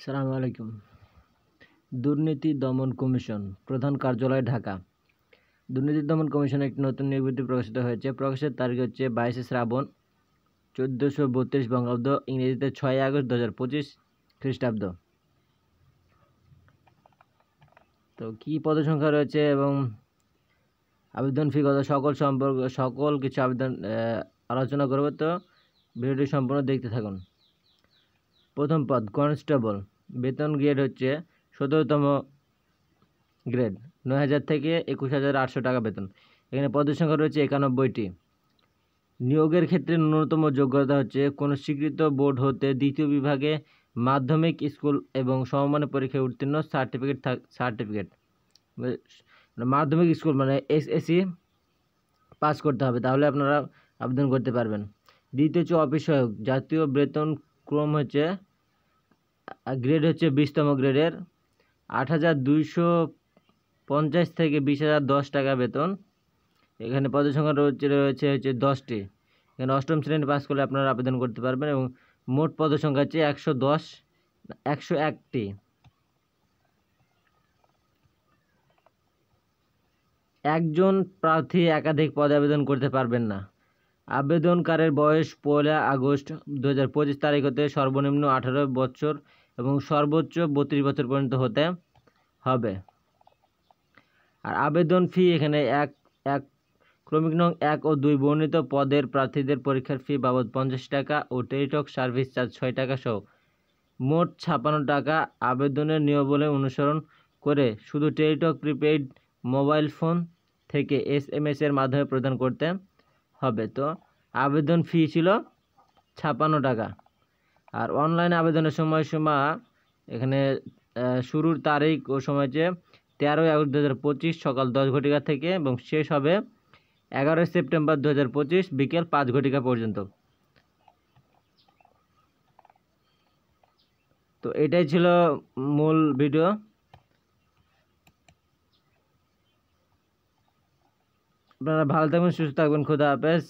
সালামু আলাইকুম। দুর্নীতি দমন কমিশন, প্রধান কার্যালয়, ঢাকা। দুর্নীতি দমন কমিশনের একটি নতুন বিজ্ঞপ্তি প্রকাশিত হয়েছে। প্রকাশের তারিখ হচ্ছে 22 শ্রাবণ 1432 বঙ্গাব্দ, ইংরেজিতে 6 আগস্ট 2025 খ্রিস্টাব্দ। তো কি পদসংখ্যা রয়েছে এবং আবেদন ফি কত, সকল কিছু আলোচনা করবো। তো ভিডিওটি সম্পূর্ণ দেখতে থাকুন। প্রথম পদ কনস্টেবল, বেতন গ্রেড হচ্ছে 17তম গ্রেড, 9,000 থেকে 21,800 টাকা বেতন। এখানে পদের সংখ্যা রয়েছে 91টি। নিয়োগের ক্ষেত্রে ন্যূনতম যোগ্যতা হচ্ছে কোনো স্বীকৃত বোর্ড হতে দ্বিতীয় বিভাগে মাধ্যমিক স্কুল এবং সমমানের পরীক্ষায় উত্তীর্ণ সার্টিফিকেট মাধ্যমিক স্কুল মানে এসএসসি পাস করতে হবে, তাহলে আপনারা আবেদন করতে পারবেন। দ্বিতীয় হচ্ছে অফিস সহায়ক, জাতীয় বেতন ক্রম হচ্ছে গ্রেড হচ্ছে 20তম গ্রেডের, 8,250 থেকে 20,010 টাকা বেতন। এখানে পদের সংখ্যা রয়েছে 10টি। এখানে অষ্টম শ্রেণী পাস করলে আপনারা আবেদন করতে পারবেন এবং মোট পদের সংখ্যা হচ্ছে 101টি। একজন প্রার্থী একাধিক পদে আবেদন করতে পারবেন না। আবেদনকারের বয়স 1 আগস্ট 2025 তারিখ হতে সর্বনিম্ন 18 বছর এবং সর্বোচ্চ 32 বছর পর্যন্ত হতে হবে। আর আবেদন ফি এখানে এক ক্রমিক নং 1 ও 2 বর্ণিত পদের প্রার্থীদের পরীক্ষার ফি বাবদ 50 টাকা ও টেলিটক সার্ভিস চার্জ 6 টাকা সহ মোট 56 টাকা আবেদনের নিয়মাবলী অনুসরণ করে শুধু টেলিটক প্রিপেইড মোবাইল ফোন থেকে SMS এর মাধ্যমে প্রদান করতে হবে। তো আবেদন ফি ছিল 56 টাকা। আর অনলাইনে আবেদনের সময়সীমা এখানে শুরুর তারিখ ও সময় হচ্ছে 13 আগস্ট 2025 সকাল 10 ঘটিকা থেকে এবং শেষ হবে 11 সেপ্টেম্বর 2025 বিকেল 5 ঘটিকা পর্যন্ত। তো এটাই ছিল মূল ভিডিও। আপনারা ভালো থাকবেন, সুস্থ থাকবেন। খোদা হাফেজ।